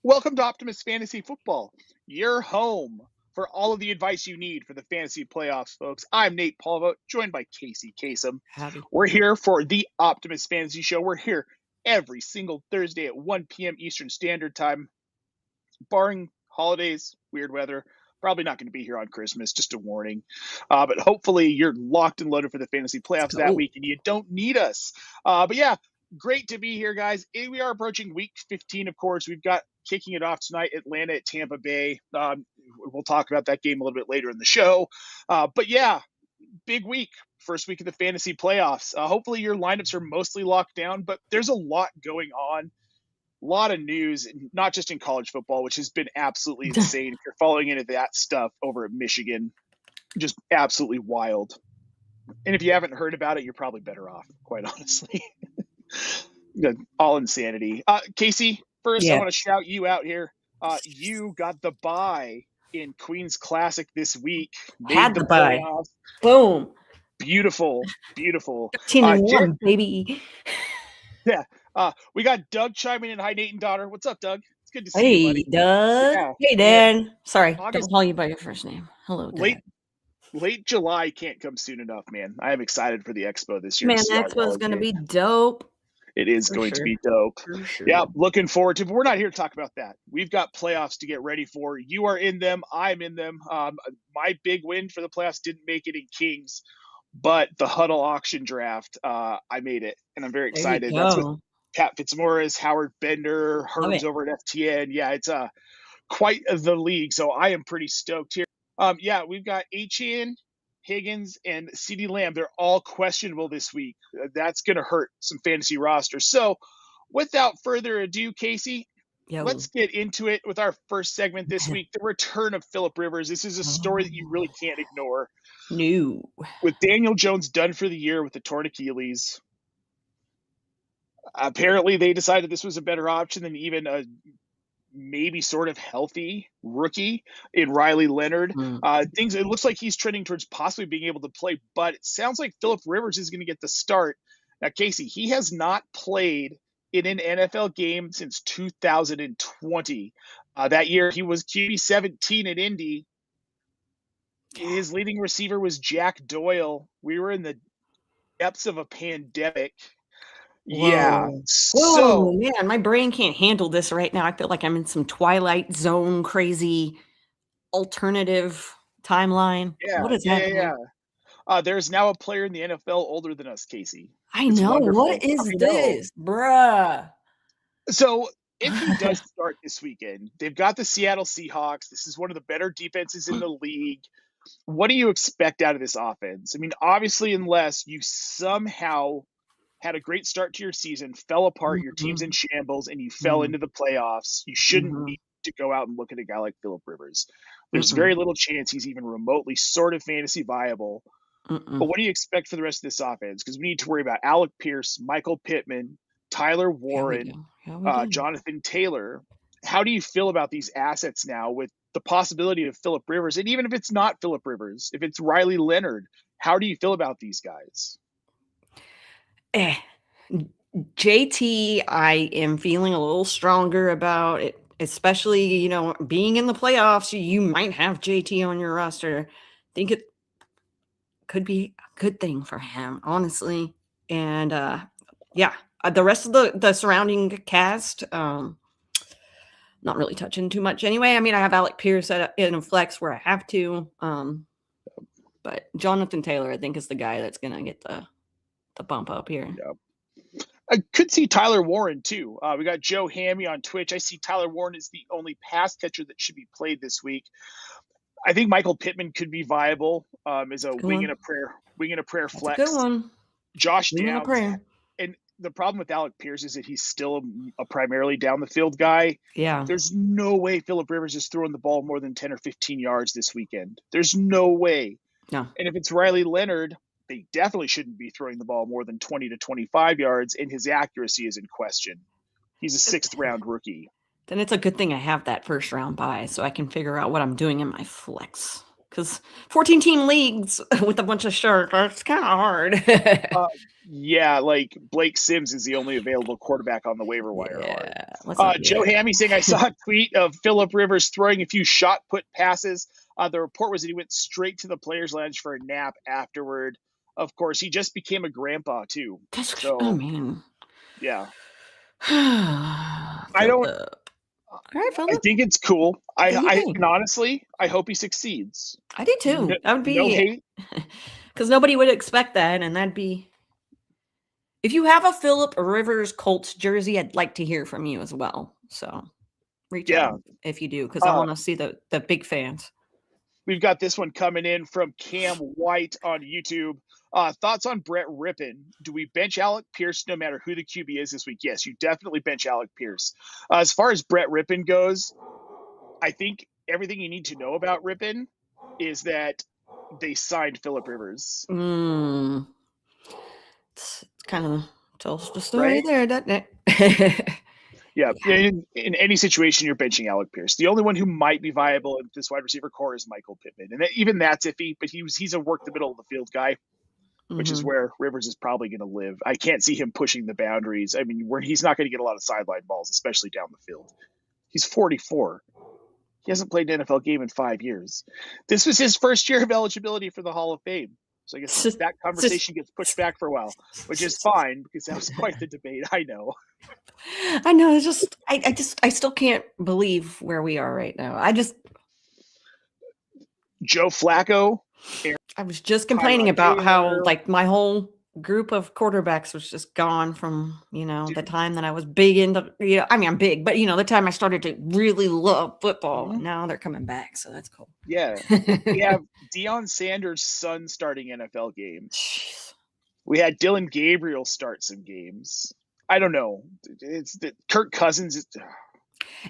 Welcome to Optimus Fantasy Football, your home for all of the advice you need for the fantasy playoffs, folks. I'm Nate Polvogt, joined by Kacey Kasem. Howdy. We're here for the Optimus Fantasy Show. We're here every single Thursday at 1 p.m. Eastern Standard Time, barring holidays, weird weather. Probably not going to be here on Christmas, just a warning. But hopefully you're locked and loaded for the fantasy playoffs that week and you don't need us. But yeah, great to be here, guys. We are approaching week 15, of course. We've got kicking it off tonight, Atlanta at Tampa Bay. We'll talk about that game a little bit later in the show. But yeah, big week. First week of the fantasy playoffs. Hopefully your lineups are mostly locked down, but there's a lot going on. A lot of news, not just in college football, which has been absolutely insane. If you're following into that stuff over at Michigan, just absolutely wild. And if you haven't heard about it, you're probably better off, quite honestly. All insanity. Kacey, first, I want to shout you out here. You got the bye in Queen's Classic this week. Had the bye. Boom. Beautiful, beautiful. 15-1, baby. Yeah. We got Doug chiming in. Hi, Nate and daughter. What's up, Doug? It's good to see you, buddy. Hey, Doug. Yeah. Hey, Dan. Sorry, don't call you by your first name. Hello, Dad. Late July can't come soon enough, man. I am excited for the Expo this year. Man, the Expo is going to be dope. It is going to be dope. Sure. Yeah, looking forward to it. But we're not here to talk about that. We've got playoffs to get ready for. You are in them. I'm in them. My big win for the playoffs didn't make it in Kings, but the Huddle auction draft, I made it, and I'm very excited. That's with Pat Fitzmaurice, Howard Bender, Herbs over at FTN. Yeah, it's quite the league, so I am pretty stoked here. Yeah, we've got Achane, Higgins, and CeeDee Lamb. They're all questionable this week. That's going to hurt some fantasy rosters. So without further ado, Kacey, let's get into it with our first segment this week, the return of Phillip Rivers. This is a story that you really can't ignore. No. With Daniel Jones done for the year with the torn Achilles, apparently they decided this was a better option than even a maybe sort of healthy rookie in Riley Leonard. It looks like he's trending towards possibly being able to play, but it sounds like Phillip Rivers is going to get the start. Now, Kacey, he has not played in an NFL game since 2020. That year, he was QB 17 at Indy. His leading receiver was Jack Doyle. We were in the depths of a pandemic. Whoa. Yeah. So, man, my brain can't handle this right now. I feel like I'm in some Twilight Zone crazy alternative timeline. Yeah, what is happening? Yeah. There's now a player in the NFL older than us, Kacey. I know. Wonderful. What is this, bruh? So if he does start this weekend, they've got the Seattle Seahawks. This is one of the better defenses in the league. What do you expect out of this offense? I mean, obviously, unless you somehow had a great start to your season, fell apart, your team's in shambles, and you fell into the playoffs, you shouldn't need to go out and look at a guy like Phillip Rivers. There's very little chance he's even remotely sort of fantasy viable. But what do you expect for the rest of this offense? Because we need to worry about Alec Pierce, Michael Pittman, Tyler Warren, Jonathan Taylor. How do you feel about these assets now with the possibility of Phillip Rivers? And even if it's not Phillip Rivers, if it's Riley Leonard, how do you feel about these guys? JT, I am feeling a little stronger about it, especially, being in the playoffs. You might have JT on your roster. I think it could be a good thing for him, honestly. And the rest of the surrounding cast, not really touching too much anyway. I mean, I have Alec Pierce in a flex where I have to, but Jonathan Taylor, I think, is the guy that's going to get the bump up here. Yeah. I could see Tyler Warren too. We got Joe Hammy on Twitch. I see Tyler Warren is the only pass catcher that should be played this week. I think Michael Pittman could be viable as a wing and a prayer flex. That's a good one. Josh Downs. And the problem with Alec Pierce is that he's still a primarily down the field guy. Yeah. There's no way Phillip Rivers is throwing the ball more than 10 or 15 yards this weekend. There's no way. No. And if it's Riley Leonard, they definitely shouldn't be throwing the ball more than 20 to 25 yards, and his accuracy is in question. He's a sixth-round rookie. Then it's a good thing I have that first-round bye, so I can figure out what I'm doing in my flex. Because 14-team leagues with a bunch of sharks, it's kind of hard. Yeah, like Blake Sims is the only available quarterback on the waiver wire. Yeah, let's not do Joe that. Hammy saying, I saw a tweet of Phillip Rivers throwing a few shot put passes. The report was that he went straight to the players' lounge for a nap afterward. Of course, he just became a grandpa too. So, Oh man. yeah. I don't. All right, I Phillip. think it's cool. Do your thing. And honestly, I hope he succeeds. I do too. That would No be hate. because nobody would expect that, and that'd be. If you have a Phillip Rivers Colts jersey, I'd like to hear from you as well. So reach out if you do, because I want to see the big fans. We've got this one coming in from Cam White on YouTube. Thoughts on Brett Rippon? Do we bench Alec Pierce no matter who the QB is this week? Yes, you definitely bench Alec Pierce. As far as Brett Rippon goes, I think everything you need to know about Rippon is that they signed Phillip Rivers. It's kind of tells the story there, doesn't it? Yeah. In any situation, you're benching Alec Pierce. The only one who might be viable in this wide receiver core is Michael Pittman, and even that's iffy. But he's a work the middle of the field guy, which is where Rivers is probably going to live. I can't see him pushing the boundaries. I mean, he's not going to get a lot of sideline balls, especially down the field. He's 44. He hasn't played an NFL game in 5 years. This was his first year of eligibility for the Hall of Fame. So I guess that conversation gets pushed back for a while, which is fine because that was quite the debate. I know. It's just I still can't believe where we are right now. Joe Flacco. I was just complaining about how like my whole group of quarterbacks was just gone from, the time that I was big into, I'm big, but the time I started to really love football. And now they're coming back. So that's cool. Yeah. We have Deion Sanders' son starting NFL games. Jeez. We had Dylan Gabriel start some games. I don't know. It's the Kirk Cousins.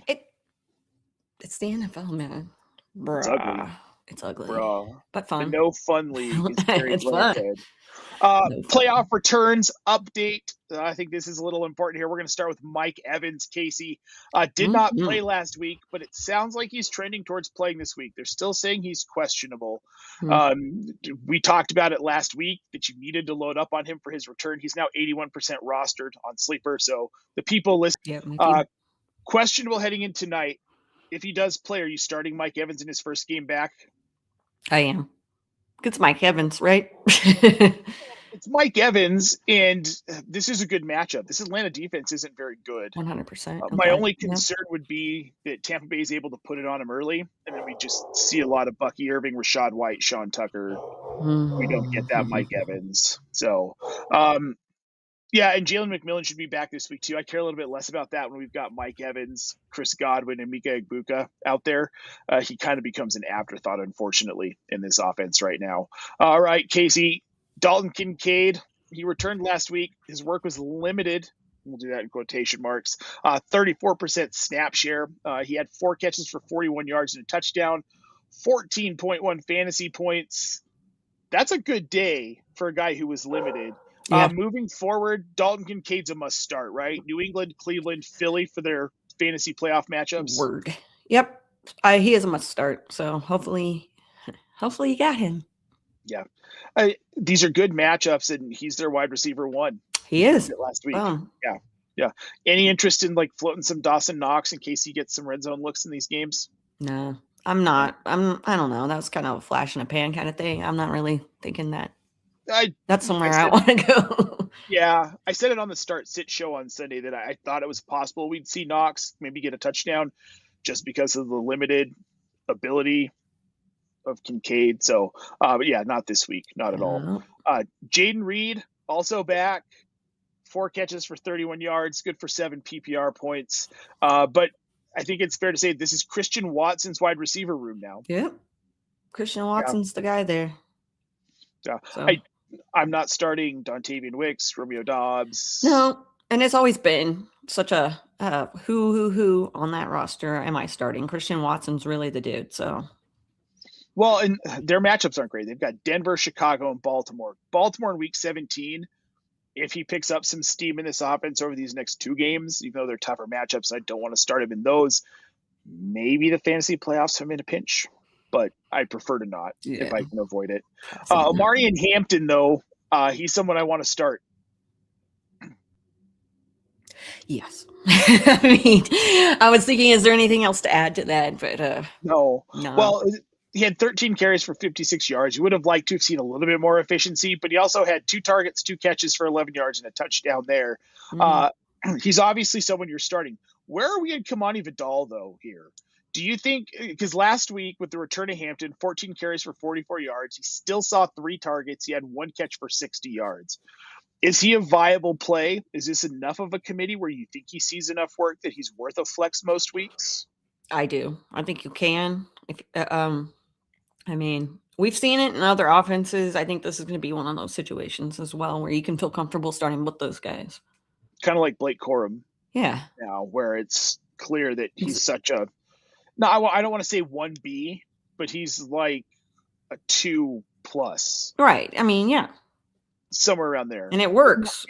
It's the NFL, man. Bruh. It's ugly. It's ugly. Bruh. But fun. The no fun league is very it's fun. Playoff returns update. I think this is a little important here. We're going to start with Mike Evans. Kacey did not play last week, but it sounds like he's trending towards playing this week. They're still saying he's questionable. We talked about it last week that you needed to load up on him for his return. He's now 81% rostered on Sleeper. So the people listen. Questionable heading in tonight. If he does play, are you starting Mike Evans in his first game back? I am. It's Mike Evans, right? It's Mike Evans, and this is a good matchup. This Atlanta defense isn't very good. 100%. My only concern would be that Tampa Bay is able to put it on him early, and then we just see a lot of Bucky Irving, Rashad White, Sean Tucker. We don't get that Mike Evans. So, and Jalen McMillan should be back this week too. I care a little bit less about that when we've got Mike Evans, Chris Godwin, and Mika Egbuka out there. He kind of becomes an afterthought, unfortunately, in this offense right now. All right, Kacey. Dalton Kincaid, he returned last week. His work was limited. We'll do that in quotation marks. 34% snap share. He had 4 catches for 41 yards and a touchdown, 14.1 fantasy points. That's a good day for a guy who was limited. Yeah. Moving forward, Dalton Kincaid's a must start, right? New England, Cleveland, Philly for their fantasy playoff matchups. Word. Yep. He is a must start. So hopefully you got him. Yeah. These are good matchups, and he's their wide receiver 1. He is. Last week. Yeah. Any interest in floating some Dawson Knox in case he gets some red zone looks in these games? No, I'm not. I don't know. That was kind of a flash in a pan kind of thing. I'm not really thinking that. That's somewhere I want to go. Yeah. I said it on the Start Sit show on Sunday that I thought it was possible we'd see Knox maybe get a touchdown just because of the limited ability of Kincaid. So, but yeah, not this week. Not at all. Jaden Reed also back. 4 catches for 31 yards. Good for 7 PPR points. But I think it's fair to say this is Christian Watson's wide receiver room now. Yeah. Christian Watson's the guy there. Yeah. So. I'm not starting Dontavian Wicks, Romeo Dobbs. No. And it's always been such a who on that roster am I starting? Christian Watson's really the dude. So. Well, and their matchups aren't great. They've got Denver, Chicago, and Baltimore. Baltimore in week 17, if he picks up some steam in this offense over these next 2 games, even though they're tougher matchups, I don't want to start him in those. Maybe the fantasy playoffs have him in a pinch. but I prefer to not if Yeah. I can avoid it. Same here. Omarion Hampton, though, he's someone I want to start. Yes. I mean, I was thinking, is there anything else to add to that? But No. no. Well, he had 13 carries for 56 yards. You would have liked to have seen a little bit more efficiency, but he also had 2 targets, 2 catches for 11 yards, and a touchdown there. He's obviously someone you're starting. Where are we in Kamani Vidal, though, here? Do you think, because last week with the return of Hampton, 14 carries for 44 yards, he still saw 3 targets. He had 1 catch for 60 yards. Is he a viable play? Is this enough of a committee where you think he sees enough work that he's worth a flex most weeks? I do. I think you can. If I mean, we've seen it in other offenses. I think this is going to be one of those situations as well where you can feel comfortable starting with those guys. Kind of like Blake Corum. Yeah. Now, where it's clear that he's such a no, I don't want to say 1B, but he's like a 2+. Right. I mean, yeah. Somewhere around there. And it works.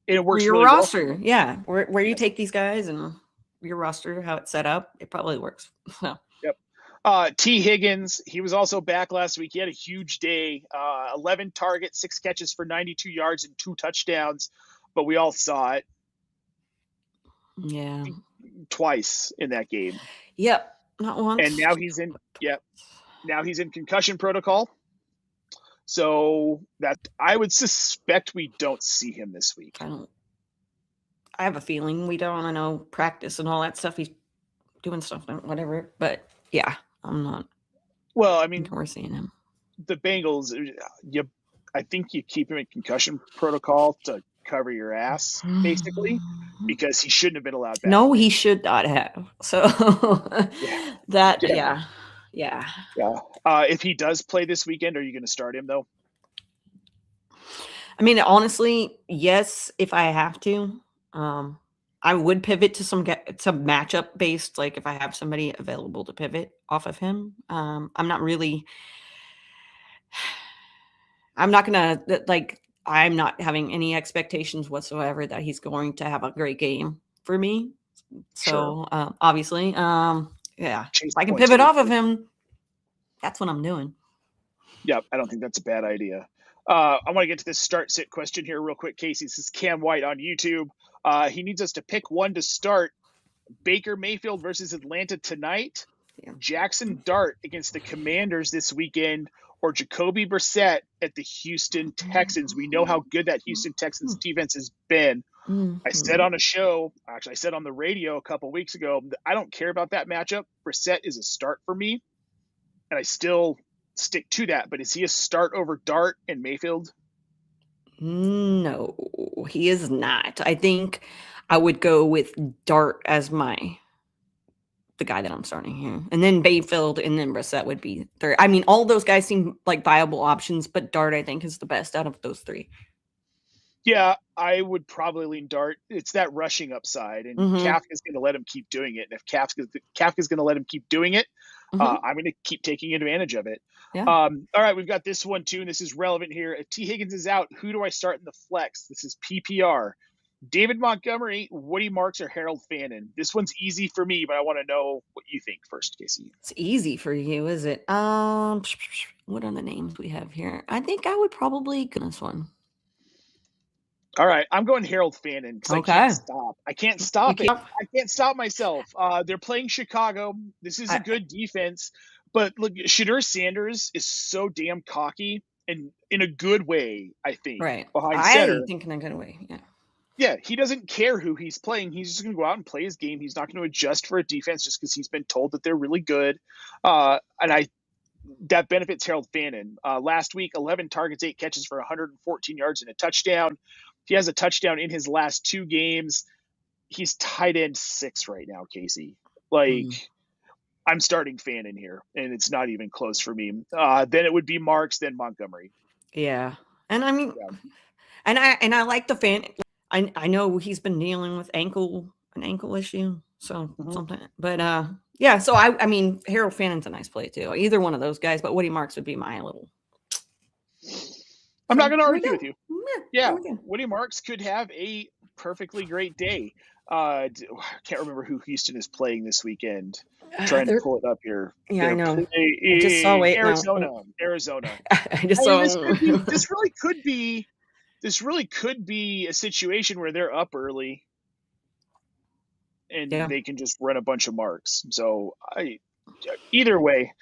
It works your really roster. well. Yeah. Where you take these guys and your roster, how it's set up, it probably works. So. Yep. T. Higgins, he was also back last week. He had a huge day. 11 targets, 6 catches for 92 yards and 2 touchdowns. But we all saw it. Yeah. Twice in that game. Yep. Not once. And now he's in. Yep. Now he's in concussion protocol. So that I would suspect we don't see him this week. I have a feeling we don't. I know practice and all that stuff. He's doing stuff, whatever. But yeah, I'm not. Well, I mean, we're seeing him. The Bengals. I think you keep him in concussion protocol to cover your ass, basically, because he shouldn't have been allowed back. No, he should not have. So yeah. If he does play this weekend, are you going to start him though? I mean, honestly, yes. If I have to, I would pivot to some matchup based. Like if I have somebody available to pivot off of him, I'm not having any expectations whatsoever that he's going to have a great game for me. So obviously, yeah, if I can pivot off of him, that's what I'm doing. Yep, I don't think that's a bad idea. I want to get to this start-sit question here real quick, Kacey. This is Cam White on YouTube. He needs us to pick one to start. Baker Mayfield versus Atlanta tonight. Yeah. Jackson Dart against the Commanders this weekend. Or Jacoby Brissett at the Houston Texans. We know how good that Houston Texans defense has been. I said on a show, actually I said on the radio a couple weeks ago, I don't care about that matchup. Brissett is a start for me, and I still stick to that. But is he a start over Dart and Mayfield? No, he is not. I think I would go with Dart as the guy that I'm starting here. And then Mayfield and then Brissett would be third. I mean, all those guys seem like viable options, but Dart, I think, is the best out of those 3. Yeah, I would probably lean Dart. It's that rushing upside, and Kafka's going to let him keep doing it. And if Kafka's going to let him keep doing it, I'm going to keep taking advantage of it. Yeah. All right, we've got this one too, and this is relevant here. If T. Higgins is out, who do I start in the flex? This is PPR. David Montgomery, Woody Marks, or Harold Fannin? This one's easy for me, but I want to know what you think first, Kacey. It's easy for you, is it? What are the names we have here? I think I would probably go this one. All right, I'm going Harold Fannin because I can't stop. I can't stop it. I can't stop myself. They're playing Chicago. This is a good defense, but look, Shadur Sanders is so damn cocky and in a good way, I think. Right. Behind center. I think in a good way, yeah. Yeah, he doesn't care who he's playing. He's just going to go out and play his game. He's not going to adjust for a defense just because he's been told that they're really good. That benefits Harold Fannin. Last week, 11 targets, 8 catches for 114 yards and a touchdown. He has a touchdown in his last 2 games. He's tight end 6 right now, Kacey. I'm starting Fannin here, and it's not even close for me. Then it would be Marks, then Montgomery. Yeah, and I mean, and I like the Fannin. I know he's been dealing with an ankle issue, so something. But yeah. So I mean, Harold Fannin's a nice play too. Either one of those guys, but Woody Marks would be my little. I'm not going to argue with you. Yeah, Woody Marks could have a perfectly great day. I can't remember who Houston is playing this weekend. Trying to They're pull it up here. Yeah, I They're know. I just saw playing it now. Arizona. I just I mean, saw. this really could be a situation where they're up early and Yeah. they can just run a bunch of marks. So either way,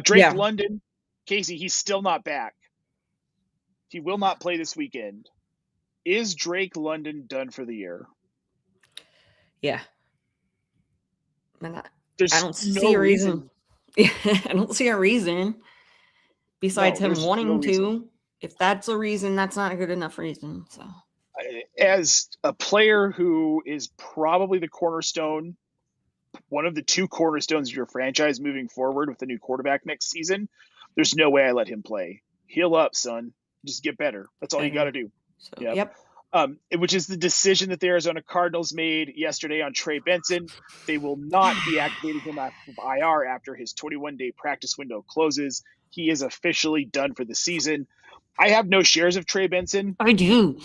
Drake Yeah. London, Kacey, he's still not back. He will not play this weekend. Is Drake London done for the year? Yeah. And There's I don't no see a reason. reason. I don't see a reason besides him There's no wanting reason. to. If that's a reason, that's not a good enough reason. So, as a player who is probably the cornerstone, one of the two cornerstones of your franchise moving forward with the new quarterback next season, there's no way I let him play. Heal up, son. Just get better. That's all you got to do. So, yep. Which is the decision that the Arizona Cardinals made yesterday on Trey Benson. They will not be activating him off of IR after his 21-day practice window closes. He is officially done for the season. I have no shares of Trey Benson. I do.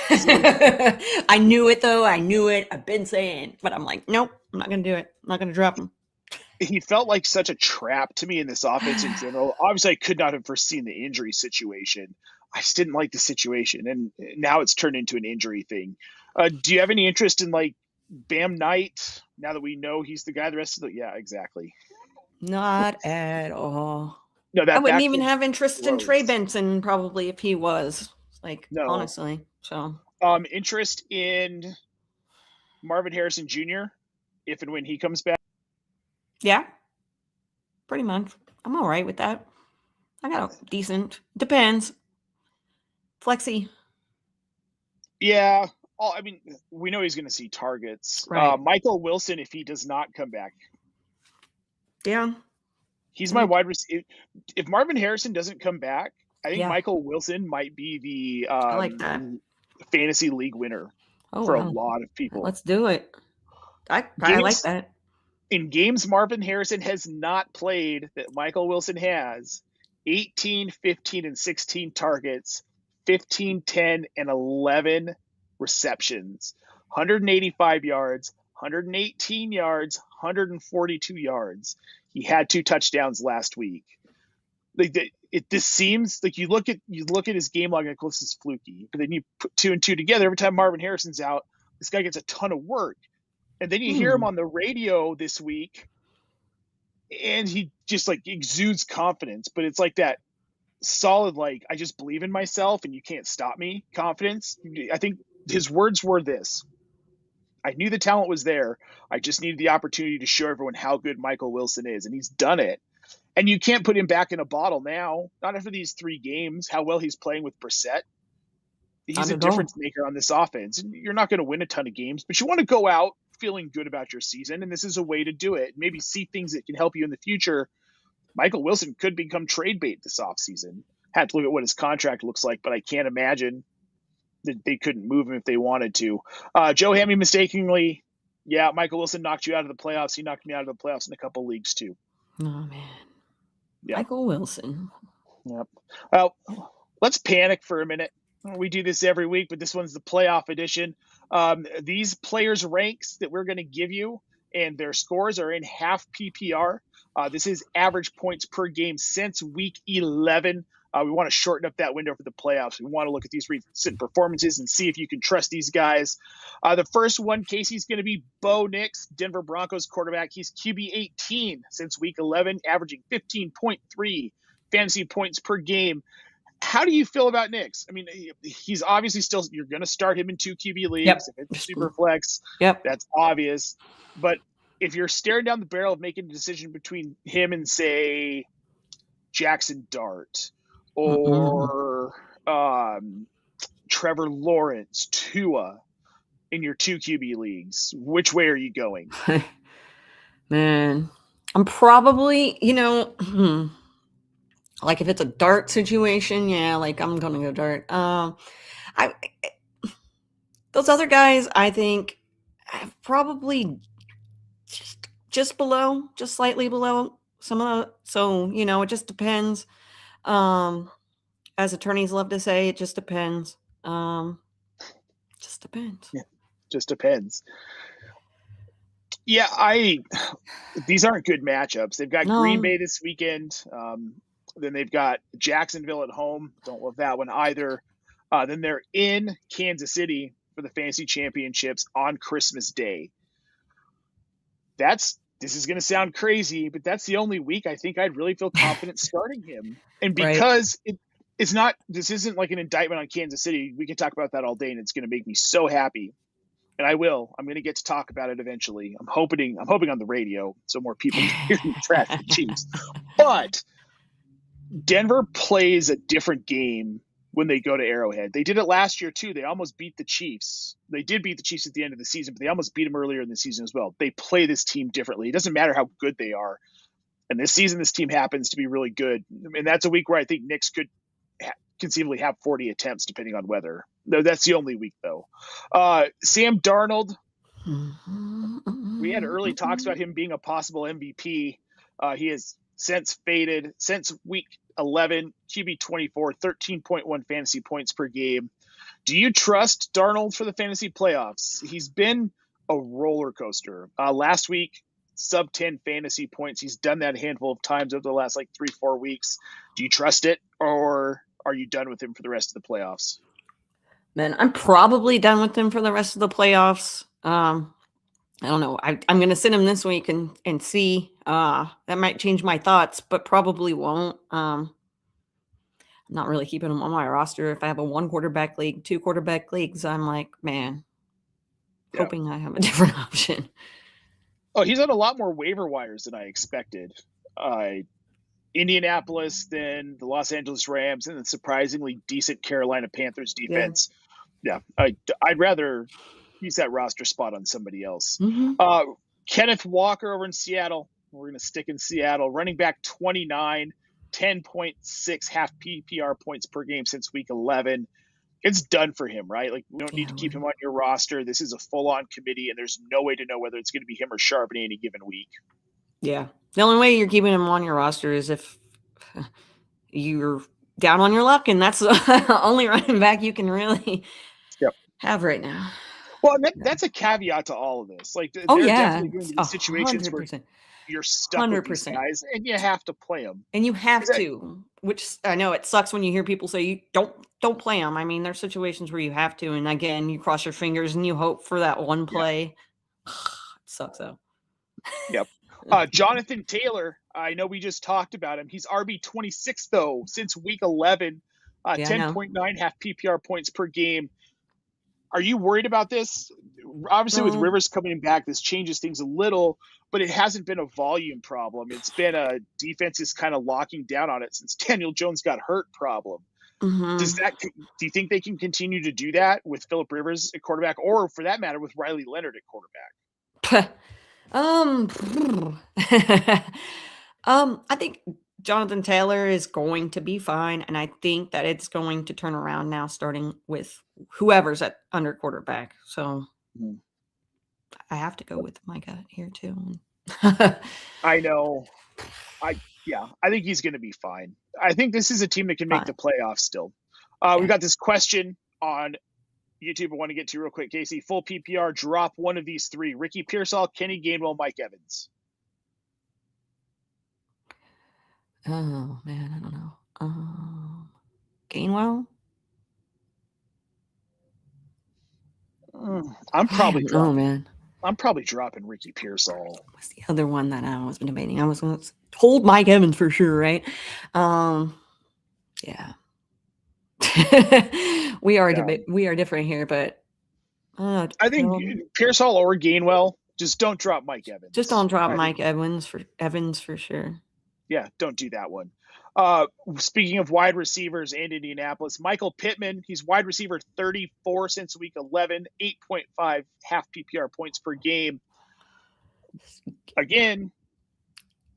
I knew it, though. I knew it. I've been saying, but I'm like, nope, I'm not going to do it. I'm not going to drop him. He felt like such a trap to me in this offense in general. Obviously, I could not have foreseen the injury situation. I just didn't like the situation, and now it's turned into an injury thing. Do you have any interest in like Bam Knight now that we know he's the guy the rest of the? Yeah, exactly. Not at all. No, that I wouldn't even have interest in Trey gross. Benson probably if he was like No. honestly. So interest in Marvin Harrison Jr. if and when he comes back. Yeah, pretty much. I'm all right with that. I got a decent. Depends. Flexi. Yeah. I mean, we know he's going to see targets. Right. Michael Wilson, if he does not come back. Yeah. He's my wide receiver. If Marvin Harrison doesn't come back, I think Yeah. Michael Wilson might be the I like that. fantasy league winner for a lot of people. Let's do it. I like that. In games Marvin Harrison has not played that Michael Wilson has, 18, 15, and 16 targets, 15, 10, and 11 receptions, 185 yards, 118 yards, 142 yards. He had 2 touchdowns last week. This seems like you look at his game log like this is fluky, but then you put 2 and 2 together. Every time Marvin Harrison's out, this guy gets a ton of work. And then you hear him on the radio this week, and he just like exudes confidence. But it's like that solid, like, I just believe in myself and you can't stop me confidence. I think his words were this: I knew the talent was there. I just needed the opportunity to show everyone how good Michael Wilson is. And he's done it. And you can't put him back in a bottle now, not after these 3 games, how well he's playing with Brissett. He's a difference maker on this offense. And you're not going to win a ton of games, but you want to go out feeling good about your season, and this is a way to do it. Maybe see things that can help you in the future. Michael Wilson could become trade bait this offseason. Had to look at what his contract looks like, but I can't imagine that they couldn't move him if they wanted to. Joe Hammy mistakenly, yeah, Michael Wilson knocked you out of the playoffs. He knocked me out of the playoffs in a couple leagues too. Oh, man. Yep. Michael Wilson. Yep. Well, let's panic for a minute. We do this every week, but this one's the playoff edition. These players' ranks that we're going to give you and their scores are in half PPR. This is average points per game since week 11. We want to shorten up that window for the playoffs. We want to look at these recent performances and see if you can trust these guys. The first one, Kacey's going to be Bo Nix, Denver Broncos quarterback. He's QB 18 since week 11, averaging 15.3 fantasy points per game. How do you feel about Nix? I mean, he's obviously still, you're going to start him in 2 QB leagues. Yep. If it's super flex, that's obvious. But if you're staring down the barrel of making a decision between him and, say, Jackson Dart or Trevor Lawrence, Tua in your 2 QB leagues, which way are you going? Man, I'm probably, like if it's a Dart situation, yeah, like I'm gonna go Dart. Those other guys, I think, probably just below, just slightly below some of the, so it just depends. As attorneys love to say, it just depends. Just depends. Yeah, just depends. Yeah, these aren't good matchups. They've got Green Bay this weekend. Then they've got Jacksonville at home. Don't love that one either. Then they're in Kansas City for the fantasy championships on Christmas Day. This is going to sound crazy, but that's the only week I think I'd really feel confident starting him. And because this isn't like an indictment on Kansas City. We can talk about that all day, and it's going to make me so happy. And I will. I'm going to get to talk about it eventually. I'm hoping on the radio so more people can hear me trash the Chiefs. But Denver plays a different game when they go to Arrowhead. They did it last year too. They almost beat the Chiefs. They did beat the Chiefs at the end of the season, but they almost beat them earlier in the season as well. They play this team differently. It doesn't matter how good they are. And this season, this team happens to be really good. And that's a week where I think Knicks could conceivably have 40 attempts depending on weather. No, that's the only week though. Sam Darnold, we had early talks about him being a possible MVP. He has since faded. Since week 11, QB 24, 13.1 fantasy points per game. Do you trust Darnold for the fantasy playoffs? He's been a roller coaster. Last week, sub 10 fantasy points. He's done that a handful of times over the last 3-4 weeks. Do you trust it, or are you done with him for the rest of the playoffs? Man, I'm probably done with him for the rest of the playoffs. I don't know. I'm going to sit him this week and see. That might change my thoughts, but probably won't. I'm not really keeping him on my roster. If I have a 1 quarterback league, 2 quarterback leagues, I'm like, man, hoping I have a different option. Oh, he's on a lot more waiver wires than I expected. Indianapolis, then the Los Angeles Rams, and then surprisingly decent Carolina Panthers defense. Yeah, I'd rather use that roster spot on somebody else. Mm-hmm. Kenneth Walker over in Seattle. We're going to stick in Seattle. Running back 29, 10.6 half PPR points per game since week 11. It's done for him, right? We don't need to keep him on your roster. This is a full-on committee, and there's no way to know whether it's going to be him or Sharp in any given week. Yeah. The only way you're keeping him on your roster is if you're down on your luck, and that's the only running back you can really have right now. Well, that's a caveat to all of this. There are definitely going to be situations 100%. Where you're stuck 100%. With these guys, and you have to play them. And you have to, which I know it sucks when you hear people say you don't play them. I mean, there's situations where you have to, and again, you cross your fingers and you hope for that one play. It sucks though. Yep. Jonathan Taylor, I know we just talked about him. He's RB 26 though since week 11. 10.9 half PPR points per game. Are you worried about this? Obviously, with Rivers coming back, this changes things a little, but it hasn't been a volume problem. It's been a defense is kind of locking down on it since Daniel Jones got hurt problem. Mm-hmm. Do you think they can continue to do that with Phillip Rivers at quarterback, or for that matter, with Riley Leonard at quarterback? I think Jonathan Taylor is going to be fine, and I think that it's going to turn around now, starting with whoever's at under quarterback. So I have to go with my gut here too. I know. I think he's going to be fine. I think this is a team that can make the playoffs still. We've got this question on YouTube I want to get to real quick, Kacey. Full PPR, drop one of these 3. Ricky Pearsall, Kenny Gainwell, Mike Evans. Oh, man, I don't know. Gainwell? I'm probably dropping Ricky Pearsall. What's the other one that I was debating? I was going to hold Mike Evans for sure, right? Yeah. We are different here, but I think Pearsall or Gainwell, just don't drop Mike Evans. Just don't drop Mike Evans for sure. Yeah, don't do that one. Speaking of wide receivers and Indianapolis, Michael Pittman, he's wide receiver 34 since week 11, 8.5 half PPR points per game. Again,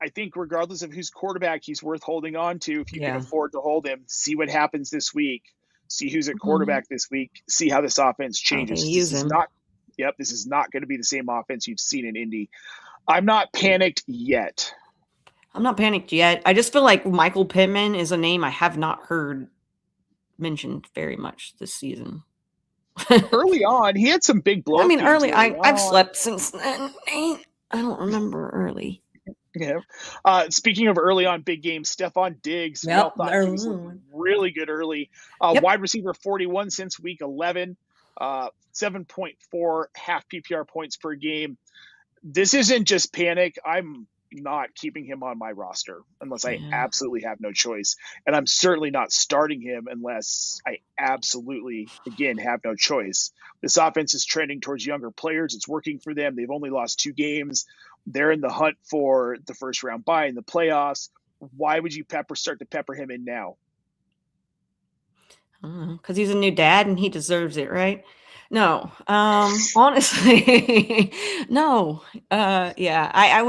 I think regardless of who's quarterback, he's worth holding on to if you can afford to hold him. See what happens this week. See who's at quarterback this week. See how this offense changes. This is not going to be the same offense you've seen in Indy. I'm not panicked yet. I just feel like Michael Pittman is a name I have not heard mentioned very much this season. Early on, he had some big blows. I've slept since then. I don't remember early. Yeah. Speaking of early on big games, Stephon Diggs, we all Yep. thought he was looking really good early. Yep. Wide receiver 41 since week 11, 7.4 half PPR points per game. This isn't just panic. I'm not keeping him on my roster unless I Yeah. absolutely have no choice. And I'm certainly not starting him unless I absolutely, again, have no choice. This offense is trending towards younger players. It's working for them. They've only lost 2 games. They're in the hunt for the first round bye in the playoffs. Why would you start to pepper him in now? Because he's a new dad and he deserves it, right? No, honestly, no. Yeah, I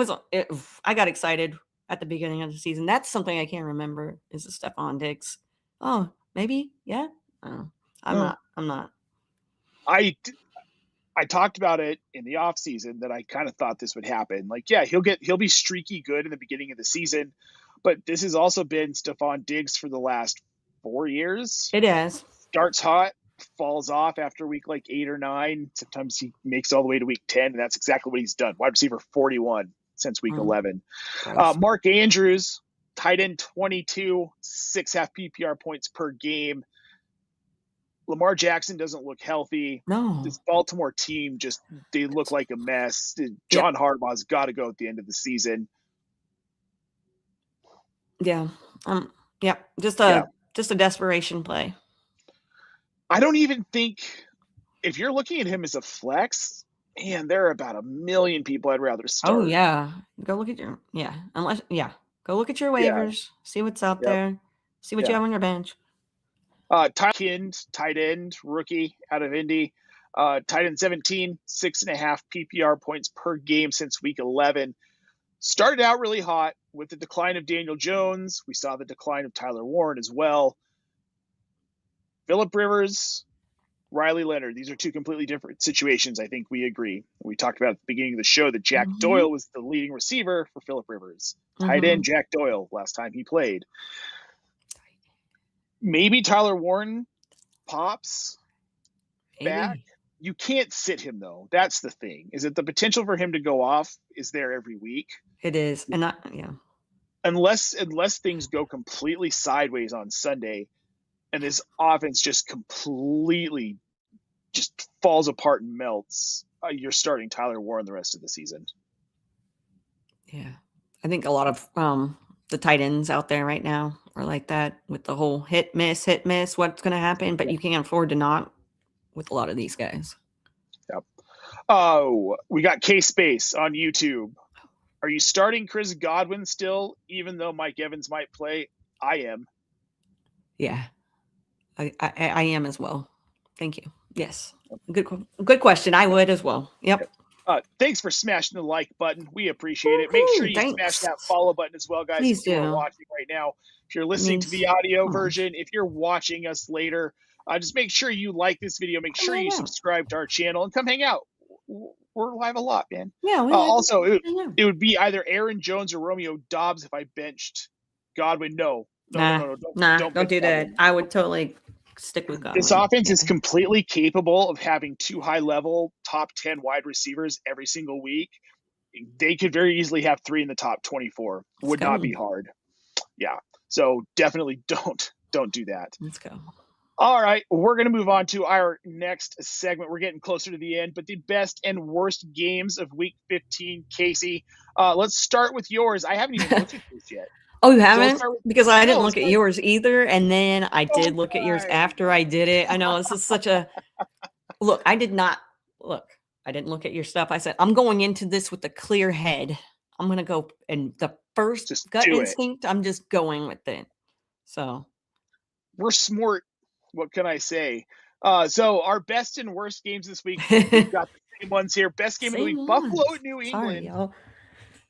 got excited at the beginning of the season. That's something I can't remember is the Stephon Diggs. Oh, maybe, yeah. Oh, I'm No. not. I'm not. I talked about it in the offseason that I kind of thought this would happen. Like, yeah, he'll be streaky good in the beginning of the season, but this has also been Stephon Diggs for the last 4 years. It is. Starts hot, falls off after week like 8 or 9. Sometimes he makes it all the way to week 10, and that's exactly what he's done. Wide receiver 41 since week 11. Mark Andrews, tight end 22, 6 half PPR points per game. Lamar Jackson doesn't look healthy. No. This Baltimore team they look like a mess. John Harbaugh's got to go at the end of the season. Yeah. Yeah. Just a desperation play. I don't even think if you're looking at him as a flex, man, there are about 1 million people I'd rather start. Oh yeah. Go look at your Go look at your waivers, see what's out there, see what you have on your bench. Tyler Kind, tight end, rookie out of Indy. Tight end 17, 6.5 PPR points per game since week 11. Started out really hot with the decline of Daniel Jones. We saw the decline of Tyler Warren as well. Phillip Rivers, Riley Leonard. These are 2 completely different situations. I think we agree. We talked about at the beginning of the show that Jack Doyle was the leading receiver for Phillip Rivers. Tight end Jack Doyle last time he played. Maybe Tyler Warren pops back. You can't sit him, though. That's the thing. Is it the potential for him to go off is there every week? It is. And unless things go completely sideways on Sunday and this offense just completely just falls apart and melts, you're starting Tyler Warren the rest of the season. Yeah. I think a lot of the tight ends out there right now are like that with the whole hit, miss, what's going to happen, but you can't afford to not with a lot of these guys. Yep. Oh, we got K-Space on YouTube. Are you starting Chris Godwin still, even though Mike Evans might play? I am. Yeah, I am as well. Thank you. Yes. Good question. I would as well. Yep. Thanks for smashing the like button. We appreciate it. Make sure you smash that follow button as well, guys. Please if you are watching right now. If you're listening to the audio version, if you're watching us later, just make sure you like this video. Make sure you subscribe to our channel and come hang out. We're live a lot, man. Yeah. Also, it would be either Aaron Jones or Romeo Doubs if I benched Godwin. No. Don't do that. I would totally stick with Godwin. This offense is completely capable of having 2 high-level top 10 wide receivers every single week. They could very easily have 3 in the top 24. Would not be hard. Yeah. So definitely don't do that. Let's go. All right, we're going to move on to our next segment. We're getting closer to the end, but the best and worst games of Week 15, Kacey. Let's start with yours. I haven't even looked at this yet. Oh, you haven't? Because I didn't look at yours either, and then I did look at yours after I did it. I know this is such a look. I didn't look at your stuff. I said I'm going into this with a clear head. I'm going to go, and the first gut instinct, I'm just going with it. So we're smart. What can I say? So our best and worst games this week, we've got the same ones here. Best game of the week, Buffalo at New England. Sorry,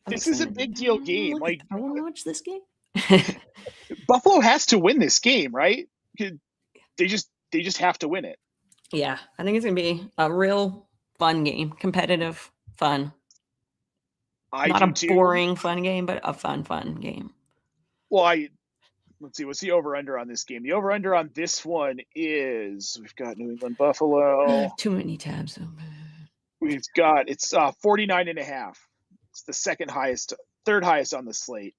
this is a big deal game. I want to watch this game. Buffalo has to win this game, right? They just have to win it. Yeah, I think it's gonna be a real fun game, competitive, fun. Not a boring fun game, but a fun game. Well, let's see. What's the over-under on this game? The over-under on this one is we've got New England Buffalo. Too many tabs open. It's 49.5. It's the third highest on the slate.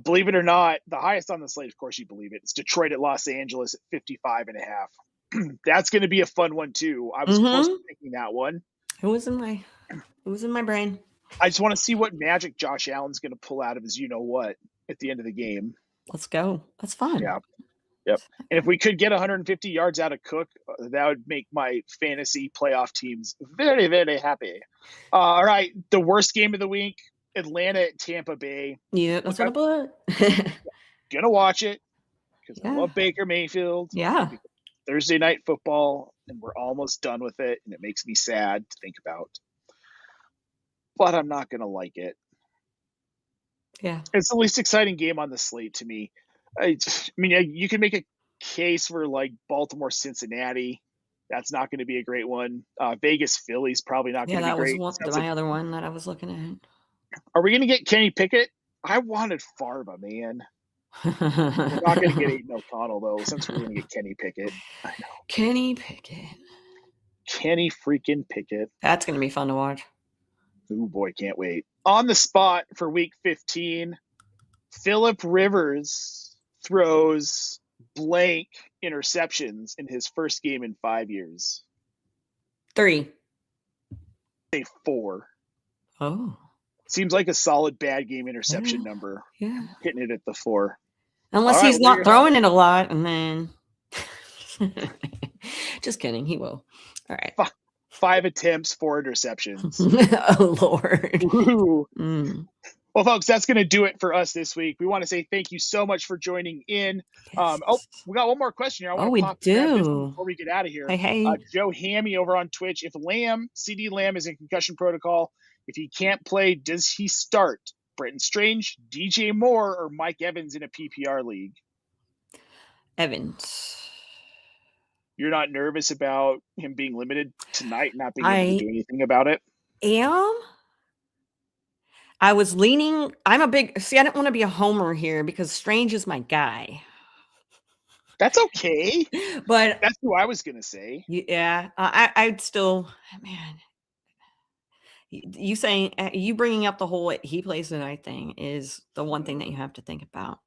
Believe it or not, the highest on the slate, of course you believe it, it's Detroit at Los Angeles at 55.5. That's going to be a fun one too. I was close to picking that one. It was in my brain. I just want to see what magic Josh Allen's going to pull out of his you-know-what at the end of the game. Let's go. That's fun. Yeah. Yep. And if we could get 150 yards out of Cook, that would make my fantasy playoff teams very, very happy. All right. The worst game of the week, Atlanta at Tampa Bay. Yeah, that's what I put. Gonna watch it because I love Baker Mayfield. Yeah. Thursday night football, and we're almost done with it, and it makes me sad to think about. But I'm not gonna like it. Yeah. It's the least exciting game on the slate to me. I mean, you can make a case for like Baltimore, Cincinnati. That's not going to be a great one. Vegas, Philly's probably not going to be great. Yeah, that was my other one that I was looking at. Are we going to get Kenny Pickett? I wanted Farba, man. We're not going to get Aiden O'Connell, though, since we're going to get Kenny Pickett. I know. Kenny Pickett. Kenny freaking Pickett. That's going to be fun to watch. Oh, boy, can't wait. On the spot for Week 15, Phillip Rivers throws blank interceptions in his first game in 5 years. 3. Say 4. Oh. Seems like a solid bad game interception number. Yeah. Hitting it at the 4. Unless he's not throwing it a lot, and then just kidding, he will. All right. 5 attempts, 4 interceptions. Oh Lord. Well, folks, that's going to do it for us this week. We want to say thank you so much for joining in. Yes. We got one more question here. We do. Before we get out of here. Hey. Joe Hammy over on Twitch. If CD Lamb is in concussion protocol, if he can't play, does he start? Brenton Strange, DJ Moore, or Mike Evans in a PPR league? Evans. You're not nervous about him being limited tonight, not being able to do anything about it? I was leaning. I didn't want to be a homer here because Strange is my guy. That's okay. But that's who I was going to say. Yeah. I'd still, man. You bringing up the whole he plays tonight thing is the one thing that you have to think about.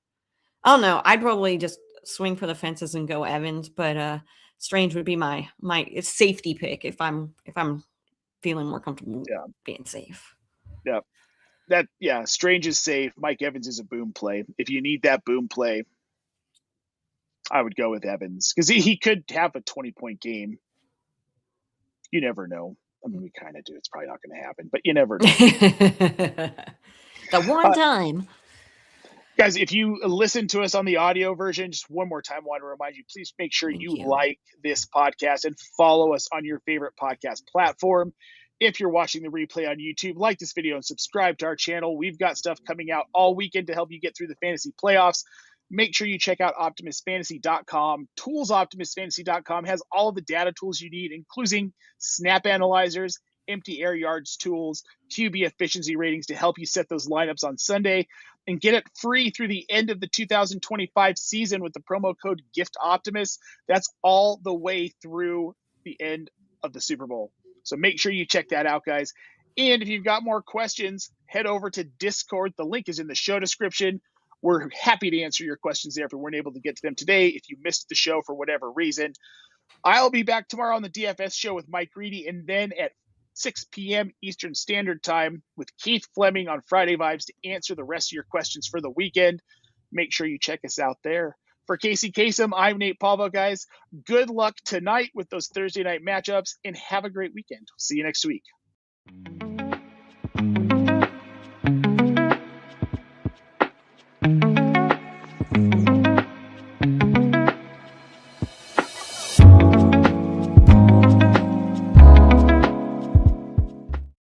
I don't know. I'd probably just swing for the fences and go Evans, but Strange would be my safety pick if I'm feeling more comfortable being safe. Yeah. Strange is safe. Mike Evans is a boom play. If you need that boom play, I would go with Evans because he could have a 20-point game. You never know. I mean, we kind of do. It's probably not going to happen, but you never know. The one time. Guys, if you listen to us on the audio version, just one more time, I want to remind you, please make sure you like this podcast and follow us on your favorite podcast platform. If you're watching the replay on YouTube, like this video and subscribe to our channel. We've got stuff coming out all weekend to help you get through the fantasy playoffs. Make sure you check out OptimusFantasy.com. ToolsOptimusFantasy.com has all the data tools you need, including snap analyzers, empty air yards tools, QB efficiency ratings to help you set those lineups on Sunday, and get it free through the end of the 2025 season with the promo code GIFTOptimus. That's all the way through the end of the Super Bowl. So make sure you check that out, guys. And if you've got more questions, head over to Discord. The link is in the show description. We're happy to answer your questions there if we weren't able to get to them today. If you missed the show for whatever reason, I'll be back tomorrow on the DFS show with Mike Reedy, and then at 6 p.m. Eastern Standard Time with Keith Fleming on Friday Vibes to answer the rest of your questions for the weekend. Make sure you check us out there. For Kacey Kasem, I'm Nate Polvogt, guys. Good luck tonight with those Thursday night matchups, and have a great weekend. See you next week.